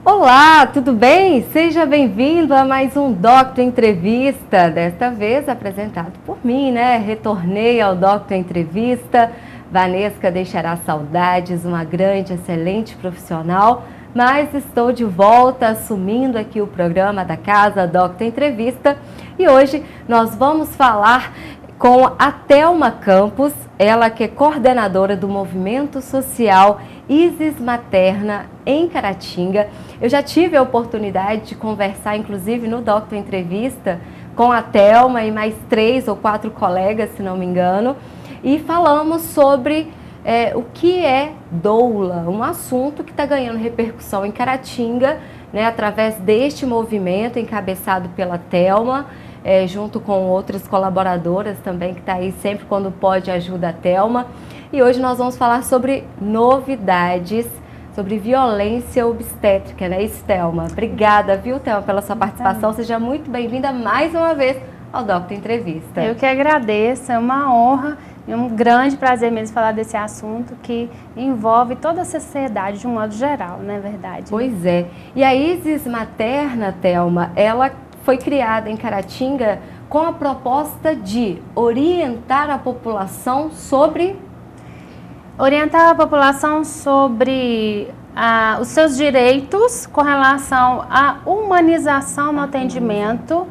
Olá, tudo bem? Seja bem-vindo a mais um Doctor Entrevista, desta vez apresentado por mim, né? Retornei ao Doctor Entrevista. Vanesca deixará saudades, uma grande, excelente profissional, mas estou de volta assumindo aqui o programa da casa Doctor Entrevista e hoje nós vamos falar com a Thelma Campos, ela que é coordenadora do Movimento Social Isis Materna em Caratinga. Eu já tive a oportunidade de conversar, inclusive no Doctor Entrevista, com a Thelma e mais 3 ou 4 colegas, se não me engano, e falamos sobre o que é doula, um assunto que está ganhando repercussão em Caratinga, né, através deste movimento encabeçado pela Thelma, junto com outras colaboradoras também, que está aí sempre quando pode ajuda a Thelma. E hoje nós vamos falar sobre novidades, sobre violência obstétrica, né, Thelma? Obrigada, viu, Thelma, pela sua participação. Seja muito bem-vinda mais uma vez ao Doctor Entrevista. Eu que agradeço, é uma honra e um grande prazer mesmo falar desse assunto que envolve toda a sociedade de um modo geral, não é verdade? Pois é. E a Isis Materna, Thelma, ela foi criada em Caratinga com a proposta de orientar a população sobre... Orientar a população sobre os seus direitos com relação à humanização no atendimento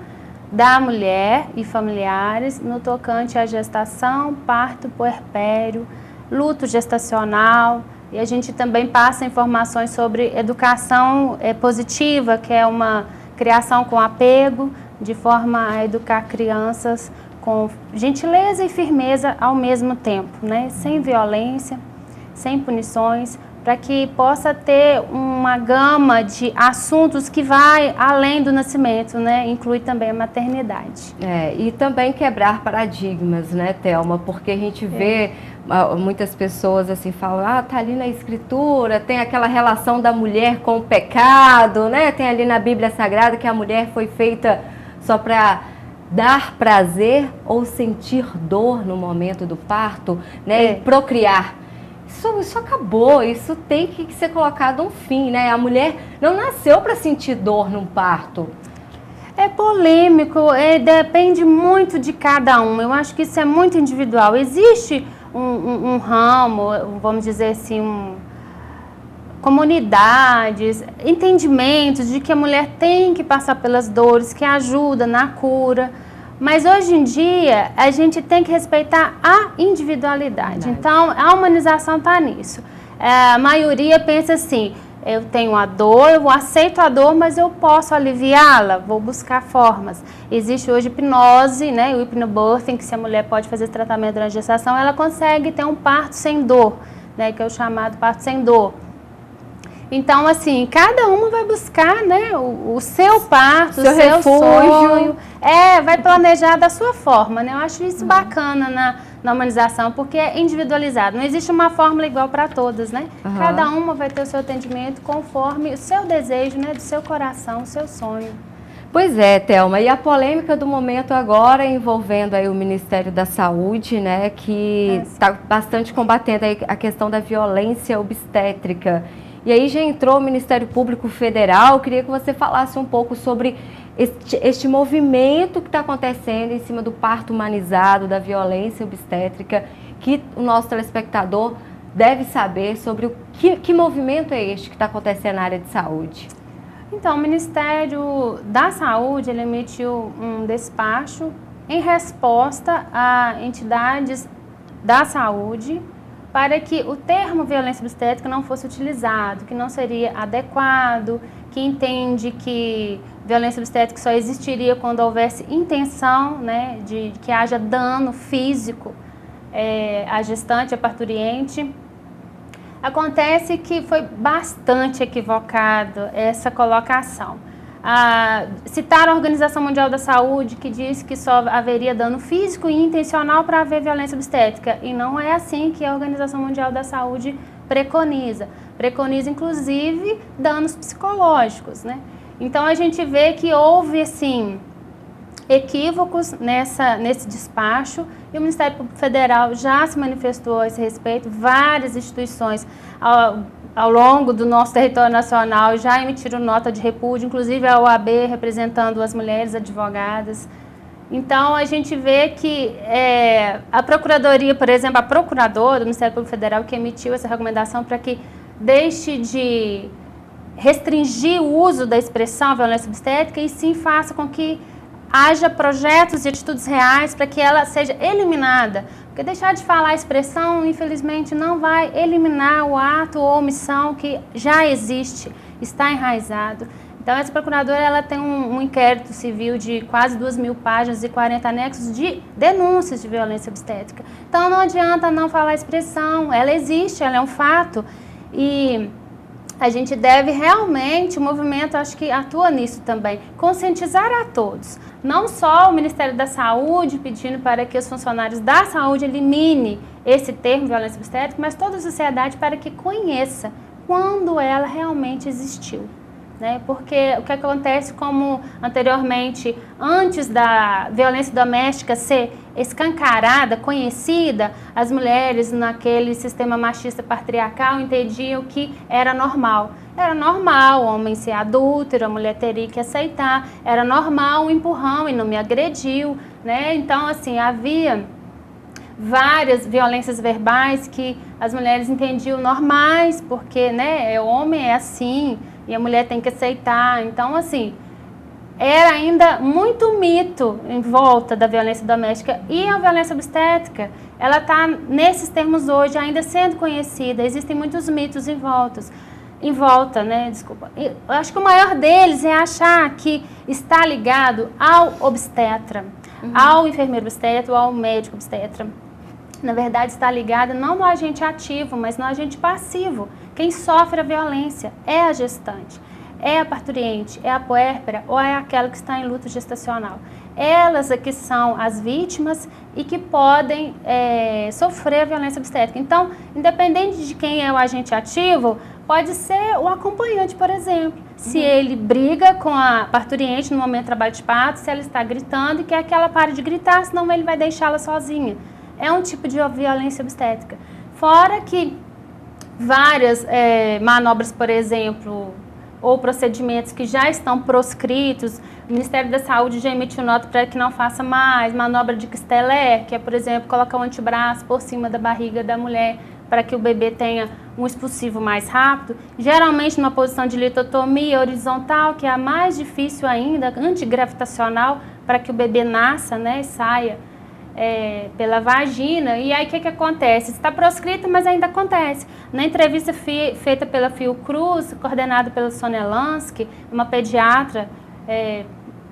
da mulher e familiares no tocante à gestação, parto, puerpério, luto gestacional. E a gente também passa informações sobre educação positiva, que é uma criação com apego, de forma a educar crianças com gentileza e firmeza ao mesmo tempo, né? Sem violência, sem punições, para que possa ter uma gama de assuntos que vai além do nascimento, né? Inclui também a maternidade. E também quebrar paradigmas, né, Thelma? Porque a gente vê muitas pessoas assim falam, tá ali na escritura, tem aquela relação da mulher com o pecado, né? Tem ali na Bíblia Sagrada que a mulher foi feita só para dar prazer ou sentir dor no momento do parto, né? E procriar. Isso acabou, isso tem que ser colocado um fim, né? A mulher não nasceu para sentir dor num parto. É polêmico, depende muito de cada um. Eu acho que isso é muito individual. Existe um ramo, vamos dizer assim, comunidades, entendimentos de que a mulher tem que passar pelas dores, que ajuda na cura. Mas hoje em dia a gente tem que respeitar a individualidade. Então a humanização está nisso. A maioria pensa assim, eu tenho a dor, eu aceito a dor, mas eu posso aliviá-la, vou buscar formas. Existe hoje hipnose, né, o hipnobirthing, que se a mulher pode fazer esse tratamento durante a gestação, ela consegue ter um parto sem dor, né, que é o chamado parto sem dor. Então, assim, cada uma vai buscar, né, o seu parto, o seu refúgio. Sonho. Vai planejar da sua forma, né? Eu acho isso bacana na humanização, porque é individualizado. Não existe uma fórmula igual para todas, né? Cada uma vai ter o seu atendimento conforme o seu desejo, né, do seu coração, o seu sonho. Pois é, Thelma, e a polêmica do momento agora envolvendo aí o Ministério da Saúde, né, que está bastante combatendo aí a questão da violência obstétrica. E aí já entrou o Ministério Público Federal. Eu queria que você falasse um pouco sobre este movimento que está acontecendo em cima do parto humanizado, da violência obstétrica, que o nosso telespectador deve saber sobre que movimento é este que está acontecendo na área de saúde. Então, o Ministério da Saúde ele emitiu um despacho em resposta a entidades da saúde para que o termo violência obstétrica não fosse utilizado, que não seria adequado, que entende que violência obstétrica só existiria quando houvesse intenção, né, de que haja dano físico à gestante, à parturiente. Acontece que foi bastante equivocado essa colocação. Citar a Organização Mundial da Saúde, que diz que só haveria dano físico e intencional para haver violência obstétrica. E não é assim que a Organização Mundial da Saúde preconiza. Preconiza, inclusive, danos psicológicos, né? Então, a gente vê que houve, assim, equívocos nesse despacho e o Ministério Público Federal já se manifestou a esse respeito. Várias instituições, ao longo do nosso território nacional, já emitiram nota de repúdio, inclusive a OAB representando as mulheres advogadas. Então, a gente vê que a Procuradoria, por exemplo, a Procuradora do Ministério Público Federal, que emitiu essa recomendação para que deixe de restringir o uso da expressão violência obstétrica e sim faça com que haja projetos e atitudes reais para que ela seja eliminada. Porque deixar de falar a expressão, infelizmente, não vai eliminar o ato ou omissão que já existe, está enraizado. Então, essa procuradora ela tem um inquérito civil de quase 2.000 páginas e 40 anexos de denúncias de violência obstétrica. Então, não adianta não falar a expressão, ela existe, ela é um fato. E a gente deve realmente, o movimento acho que atua nisso também, conscientizar a todos. Não só o Ministério da Saúde pedindo para que os funcionários da saúde eliminem esse termo violência obstétrica, mas toda a sociedade para que conheça quando ela realmente existiu. Né? Porque o que acontece, como anteriormente, antes da violência doméstica ser escancarada, conhecida, as mulheres naquele sistema machista patriarcal entendiam que era normal. Era normal o homem ser adúltero, a mulher teria que aceitar, era normal um empurrão e não me agrediu. Né? Então, assim, havia várias violências verbais que as mulheres entendiam normais, porque né, o homem é assim, e a mulher tem que aceitar. Então, assim, era ainda muito mito em volta da violência doméstica. E a violência obstétrica, ela está nesses termos hoje ainda sendo conhecida. Existem muitos mitos em volta, né? Desculpa. Eu acho que o maior deles é achar que está ligado ao obstetra, ao enfermeiro obstetra ou ao médico obstetra. Na verdade, está ligado não no agente ativo, mas no agente passivo. Quem sofre a violência é a gestante, é a parturiente, é a puérpera ou é aquela que está em luto gestacional. Elas é que são as vítimas e que podem sofrer a violência obstétrica. Então, independente de quem é o agente ativo, pode ser o acompanhante, por exemplo. Se ele briga com a parturiente no momento do trabalho de parto, se ela está gritando e quer que ela pare de gritar, senão ele vai deixá-la sozinha. É um tipo de violência obstétrica. Fora que várias manobras, por exemplo, ou procedimentos que já estão proscritos, o Ministério da Saúde já emitiu nota para que não faça mais, manobra de Ksteller, que é, por exemplo, colocar o antebraço por cima da barriga da mulher para que o bebê tenha um expulsivo mais rápido, geralmente numa posição de litotomia horizontal, que é a mais difícil ainda, antigravitacional, para que o bebê nasça, né, e saia pela vagina. E aí o que acontece? Está proscrito, mas ainda acontece. Na entrevista feita pela Fiocruz, coordenada pela Sônia Lansky, uma pediatra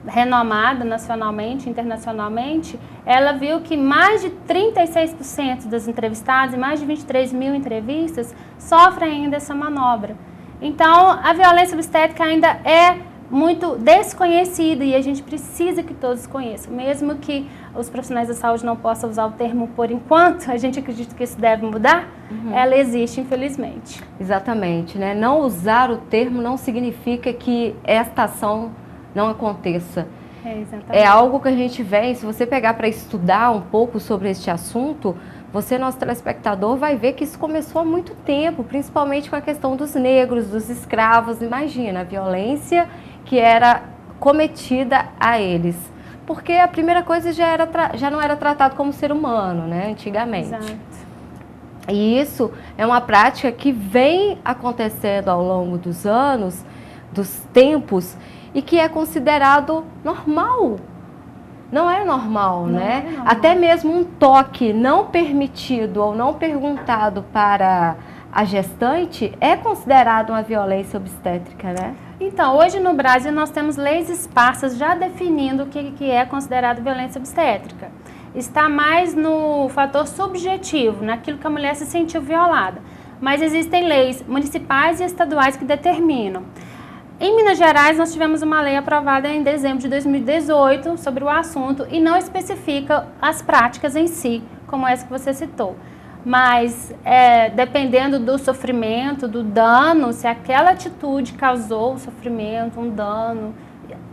renomada nacionalmente, internacionalmente, ela viu que mais de 36% das entrevistadas, em mais de 23 mil entrevistas, sofrem ainda essa manobra. Então, a violência obstétrica ainda é muito desconhecida e a gente precisa que todos conheçam. Mesmo que os profissionais da saúde não possam usar o termo por enquanto, a gente acredita que isso deve mudar, ela existe, infelizmente. Exatamente, né? Não usar o termo não significa que esta ação não aconteça. É algo que a gente vem, se você pegar para estudar um pouco sobre este assunto, você, nosso telespectador, vai ver que isso começou há muito tempo, principalmente com a questão dos negros, dos escravos. Imagina a violência que era cometida a eles. Porque a primeira coisa já não era tratado como ser humano, né, antigamente. Exato. E isso é uma prática que vem acontecendo ao longo dos anos, dos tempos, e que é considerado normal. Não é normal, né? É normal. Até mesmo um toque não permitido ou não perguntado para a gestante é considerado uma violência obstétrica, né? Então, hoje no Brasil nós temos leis esparsas já definindo o que é considerado violência obstétrica. Está mais no fator subjetivo, naquilo que a mulher se sentiu violada. Mas existem leis municipais e estaduais que determinam. Em Minas Gerais, nós tivemos uma lei aprovada em dezembro de 2018 sobre o assunto e não especifica as práticas em si, como essa que você citou. Mas, dependendo do sofrimento, do dano, se aquela atitude causou um sofrimento, um dano,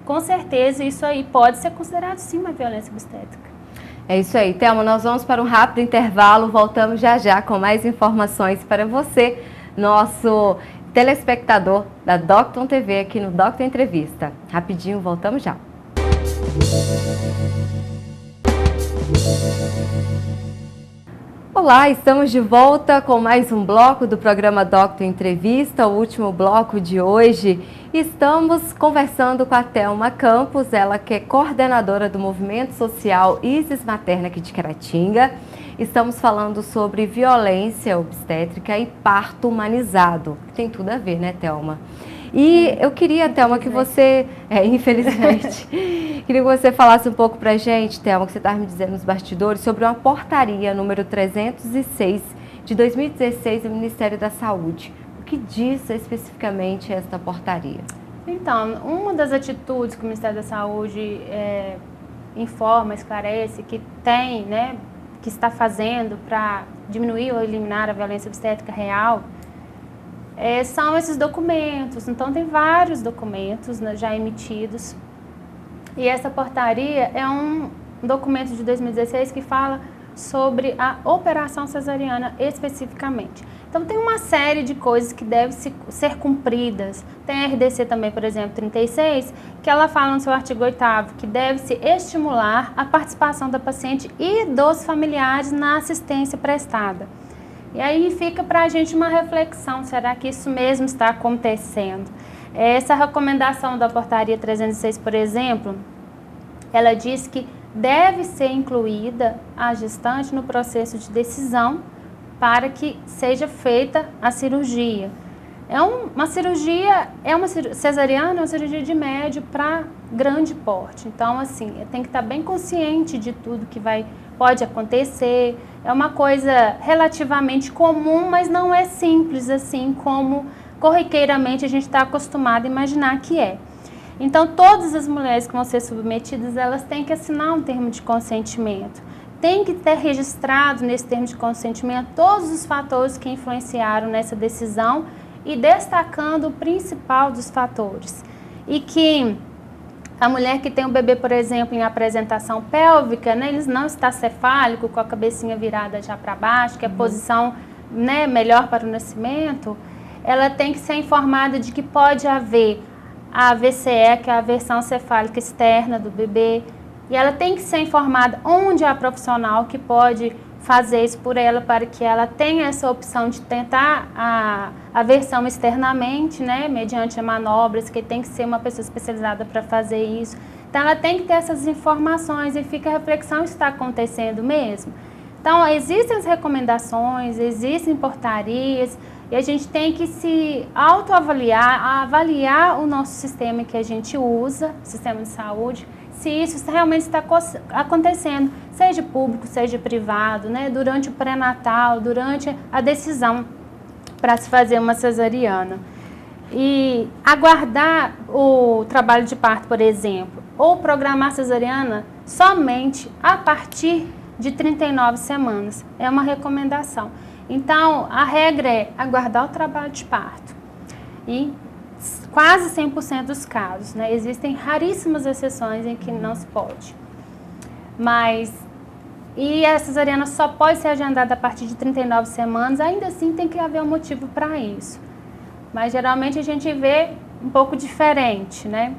com certeza isso aí pode ser considerado sim uma violência obstétrica. É isso aí, Thelma, nós vamos para um rápido intervalo, voltamos já já com mais informações para você nosso telespectador da Docton TV aqui no Docton Entrevista. Rapidinho, voltamos já. Olá, estamos de volta com mais um bloco do programa Docton Entrevista, o último bloco de hoje. Estamos conversando com a Thelma Campos, ela que é coordenadora do Movimento Social Isis Materna aqui de Caratinga. Estamos falando sobre violência obstétrica e parto humanizado, que tem tudo a ver, né, Thelma? E eu queria, Thelma, que você, infelizmente, queria que você falasse um pouco pra gente, Thelma, que você estava me dizendo nos bastidores, sobre uma portaria número 306 de 2016 do Ministério da Saúde. O que diz especificamente esta portaria? Então, uma das atitudes que o Ministério da Saúde informa, esclarece, que tem, né, que está fazendo para diminuir ou eliminar a violência obstétrica real, são esses documentos. Então, tem vários documentos, né, já emitidos. E essa portaria é um documento de 2016 que fala sobre a operação cesariana especificamente. Então, tem uma série de coisas que devem ser cumpridas. Tem a RDC também, por exemplo, 36, que ela fala no seu artigo 8º que deve-se estimular a participação da paciente e dos familiares na assistência prestada. E aí fica para a gente uma reflexão, será que isso mesmo está acontecendo? Essa recomendação da portaria 306, por exemplo, ela diz que deve ser incluída a gestante no processo de decisão para que seja feita a cirurgia. Uma cesariana é uma cirurgia de médio para grande porte. Então, assim, tem que estar bem consciente de tudo que pode acontecer. É uma coisa relativamente comum, mas não é simples assim como corriqueiramente a gente está acostumado a imaginar que é. Então, todas as mulheres que vão ser submetidas, elas têm que assinar um termo de consentimento. Tem que ter registrado nesse termo de consentimento todos os fatores que influenciaram nessa decisão e destacando o principal dos fatores. E que a mulher que tem um bebê, por exemplo, em apresentação pélvica, né, ele não está cefálico, com a cabecinha virada já para baixo, que é a posição, né, melhor para o nascimento, ela tem que ser informada de que pode haver a AVCE, que é a aversão cefálica externa do bebê, e ela tem que ser informada onde há profissional que pode fazer isso por ela, para que ela tenha essa opção de tentar a aversão externamente, né, mediante manobras, que tem que ser uma pessoa especializada para fazer isso. Então, ela tem que ter essas informações e fica a reflexão se está acontecendo mesmo. Então, existem as recomendações, existem portarias, e a gente tem que se autoavaliar, avaliar o nosso sistema que a gente usa, sistema de saúde, se isso realmente está acontecendo, seja público, seja privado, né, durante o pré-natal, durante a decisão para se fazer uma cesariana. E aguardar o trabalho de parto, por exemplo, ou programar cesariana somente a partir de 39 semanas, é uma recomendação. Então, a regra é aguardar o trabalho de parto. E quase 100% dos casos, né? Existem raríssimas exceções em que não se pode. E a cesariana só pode ser agendada a partir de 39 semanas, ainda assim tem que haver um motivo para isso. Mas geralmente a gente vê um pouco diferente, né?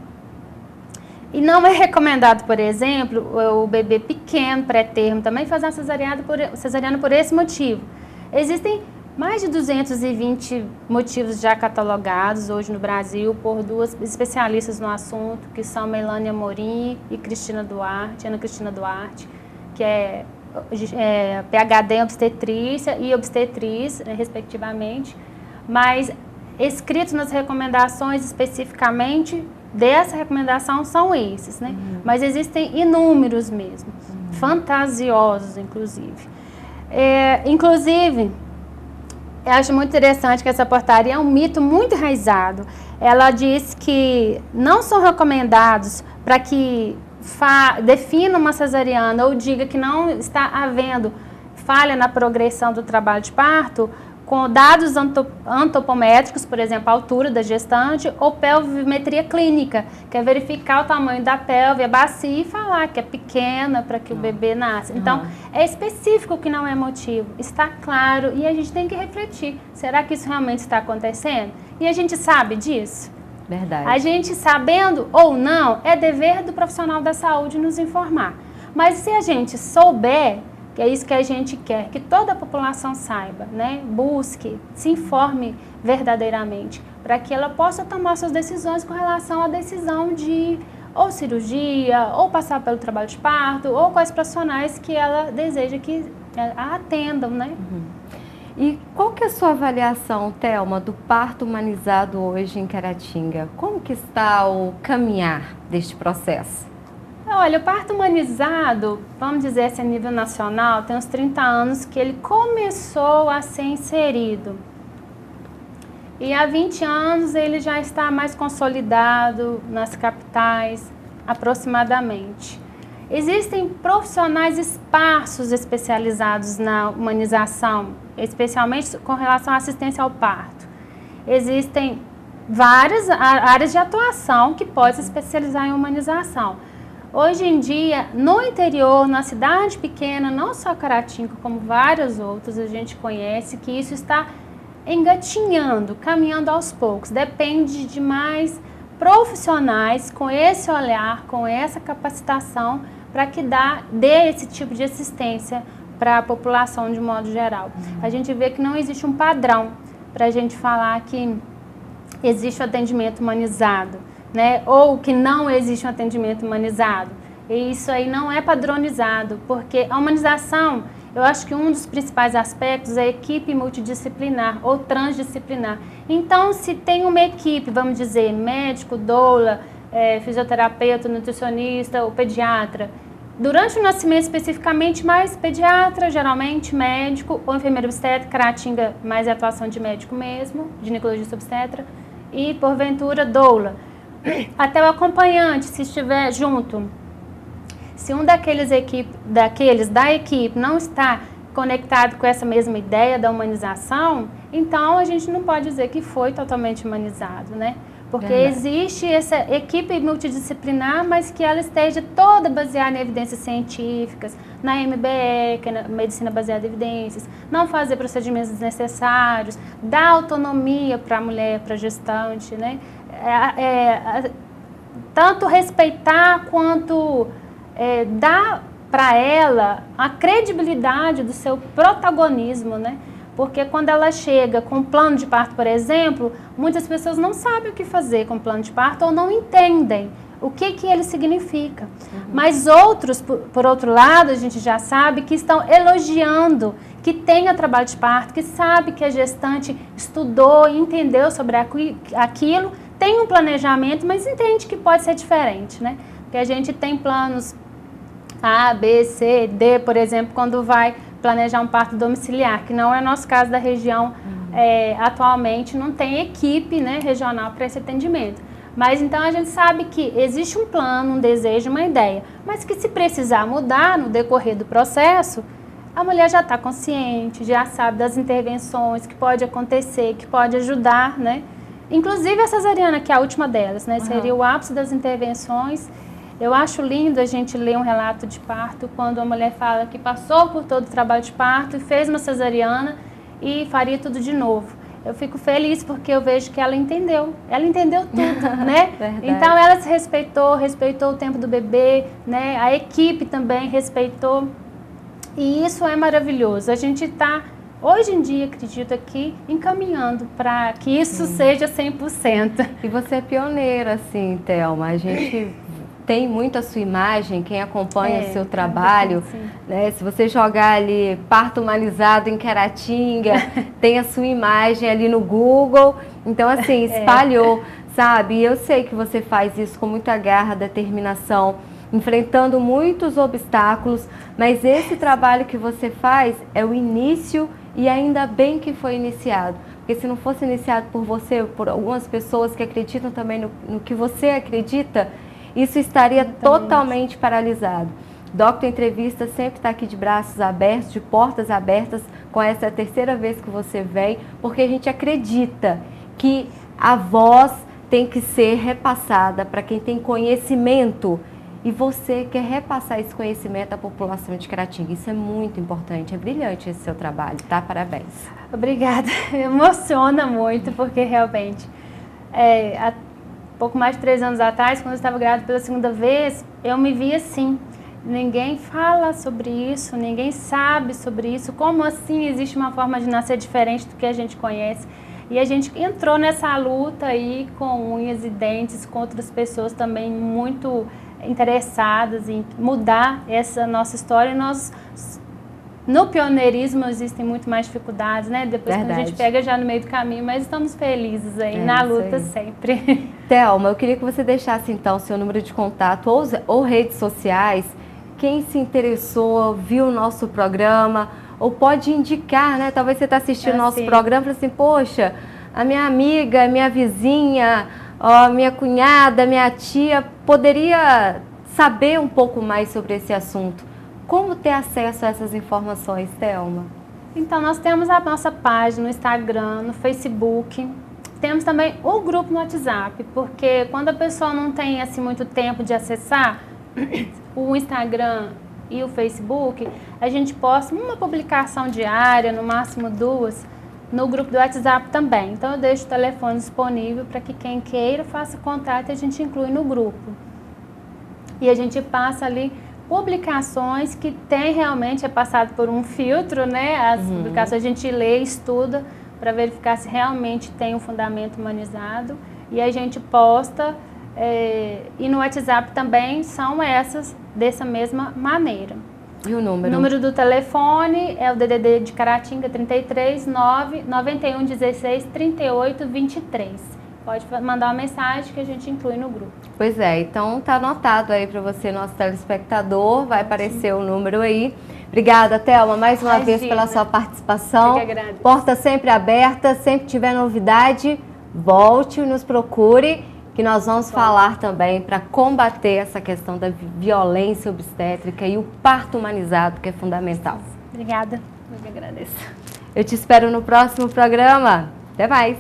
E não é recomendado, por exemplo, o bebê pequeno, pré-termo, também fazer uma cesariana por esse motivo. Existem mais de 220 motivos já catalogados hoje no Brasil por duas especialistas no assunto, que são Melânia Amorim e Ana Cristina Duarte, que é PhD em obstetrícia e obstetriz, respectivamente, mas escritos nas recomendações especificamente dessa recomendação são esses, né? Mas existem inúmeros mesmo, fantasiosos inclusive. Inclusive, eu acho muito interessante que essa portaria é um mito muito enraizado. Ela diz que não são recomendados para que defina uma cesariana ou diga que não está havendo falha na progressão do trabalho de parto com dados antropométricos, por exemplo, a altura da gestante, ou pelvimetria clínica, que é verificar o tamanho da pelve, a bacia e falar que é pequena para que o bebê nasça. Então, é específico que não é motivo, está claro, e a gente tem que refletir, será que isso realmente está acontecendo? E a gente sabe disso? Verdade. A gente sabendo ou não, é dever do profissional da saúde nos informar. Mas se a gente souber, que é isso que a gente quer, que toda a população saiba, né? Busque, se informe verdadeiramente, para que ela possa tomar suas decisões com relação à decisão de ou cirurgia, ou passar pelo trabalho de parto, ou quais profissionais que ela deseja que a atendam, né? E qual que é a sua avaliação, Thelma, do parto humanizado hoje em Caratinga? Como que está o caminhar deste processo? Olha, o parto humanizado, vamos dizer assim, a nível nacional, tem uns 30 anos que ele começou a ser inserido. E há 20 anos ele já está mais consolidado nas capitais, aproximadamente. Existem profissionais esparsos especializados na humanização, especialmente com relação à assistência ao parto. Existem várias áreas de atuação que podem se especializar em humanização. Hoje em dia, no interior, na cidade pequena, não só Caratinga, como várias outras, a gente conhece que isso está engatinhando, caminhando aos poucos. Depende de mais profissionais com esse olhar, com essa capacitação, para que dê esse tipo de assistência para a população de modo geral. A gente vê que não existe um padrão para a gente falar que existe o atendimento humanizado, né? Ou que não existe um atendimento humanizado. E isso aí não é padronizado, porque a humanização, eu acho que um dos principais aspectos é a equipe multidisciplinar ou transdisciplinar. Então, se tem uma equipe, vamos dizer, médico, doula, fisioterapeuta, nutricionista ou pediatra, durante o nascimento especificamente, mais pediatra, geralmente médico, ou enfermeiro obstetra, Caratinga mais é atuação de médico mesmo, ginecologista obstetra, e porventura doula. Até o acompanhante, se estiver junto. Se um daqueles da equipe não está conectado com essa mesma ideia da humanização, então a gente não pode dizer que foi totalmente humanizado, né? Porque existe essa equipe multidisciplinar, mas que ela esteja toda baseada em evidências científicas, na MBE, que é a medicina baseada em evidências, não fazer procedimentos desnecessários, dar autonomia para a mulher, para a gestante, né? Tanto respeitar quanto dar para ela a credibilidade do seu protagonismo, né? Porque quando ela chega com um plano de parto, por exemplo, muitas pessoas não sabem o que fazer com o plano de parto ou não entendem o que ele significa. Mas outros, por outro lado, a gente já sabe que estão elogiando que tenha trabalho de parto, que sabe que a gestante estudou e entendeu sobre aquilo, tem um planejamento, mas entende que pode ser diferente, né? Porque a gente tem planos A, B, C, D, por exemplo, quando vai planejar um parto domiciliar, que não é nosso caso da região, atualmente não tem equipe, né, regional para esse atendimento. Mas então a gente sabe que existe um plano, um desejo, uma ideia, mas que se precisar mudar no decorrer do processo, a mulher já está consciente, já sabe das intervenções que pode acontecer, que pode ajudar, né? Inclusive a cesariana, que é a última delas, né? Seria o ápice das intervenções. Eu acho lindo a gente ler um relato de parto quando a mulher fala que passou por todo o trabalho de parto e fez uma cesariana e faria tudo de novo. Eu fico feliz porque eu vejo que ela entendeu tudo, né? Então ela se respeitou o tempo do bebê, né? A equipe também respeitou e isso é maravilhoso. A gente está, hoje em dia, acredito aqui, encaminhando para que isso seja 100%. E você é pioneira, assim, Thelma, a gente tem muito a sua imagem, quem acompanha o seu trabalho, né? Se você jogar ali parto humanizado em Caratinga, tem a sua imagem ali no Google, então assim, espalhou, sabe? E eu sei que você faz isso com muita garra, determinação, enfrentando muitos obstáculos, mas esse trabalho que você faz é o início e ainda bem que foi iniciado. Porque se não fosse iniciado por você, por algumas pessoas que acreditam também no que você acredita, isso estaria totalmente paralisado. Doctor Entrevista sempre está aqui de braços abertos, de portas abertas, com essa terceira vez que você vem, porque a gente acredita que a voz tem que ser repassada para quem tem conhecimento. E você quer repassar esse conhecimento à população de Caratinga. Isso é muito importante, é brilhante esse seu trabalho, tá? Parabéns. Obrigada. Emociona muito, porque realmente, há pouco mais de 3 anos atrás, quando eu estava grávida pela segunda vez, eu me vi assim. Ninguém fala sobre isso, ninguém sabe sobre isso. Como assim existe uma forma de nascer diferente do que a gente conhece? E a gente entrou nessa luta aí com unhas e dentes, com outras pessoas também muito interessadas em mudar essa nossa história. E nós, no pioneirismo, existem muito mais dificuldades, né? Depois que a gente pega já no meio do caminho, mas estamos felizes aí, na luta aí. Sempre. Thelma, eu queria que você deixasse então o seu número de contato ou redes sociais. Quem se interessou, viu o nosso programa, ou pode indicar, né? Talvez você está assistindo o nosso programa e fala assim, poxa, a minha amiga, minha vizinha, minha cunhada, minha tia, poderia saber um pouco mais sobre esse assunto. Como ter acesso a essas informações, Thelma? Então, nós temos a nossa página no Instagram, no Facebook. Temos também o grupo no WhatsApp, porque quando a pessoa não tem assim, muito tempo de acessar o Instagram e o Facebook, a gente posta uma publicação diária, no máximo 2, no grupo do WhatsApp também. Então eu deixo o telefone disponível para que quem queira faça contato e a gente inclui no grupo. E a gente passa ali publicações que tem realmente, é passado por um filtro, né? As publicações a gente lê, estuda para verificar se realmente tem um fundamento humanizado e a gente posta. E no WhatsApp também são essas dessa mesma maneira. E o número? O número do telefone é o DDD de Caratinga 33 9 91 16 38 23. Pode mandar uma mensagem que a gente inclui no grupo. Pois é, então tá anotado aí para você, nosso telespectador, vai aparecer o número aí. Obrigada, Thelma, mais uma vez pela sua participação. Eu que agradeço. Porta sempre aberta, sempre que tiver novidade, volte e nos procure, que nós vamos falar também para combater essa questão da violência obstétrica e o parto humanizado, que é fundamental. Obrigada, eu que agradeço. Eu te espero no próximo programa. Até mais!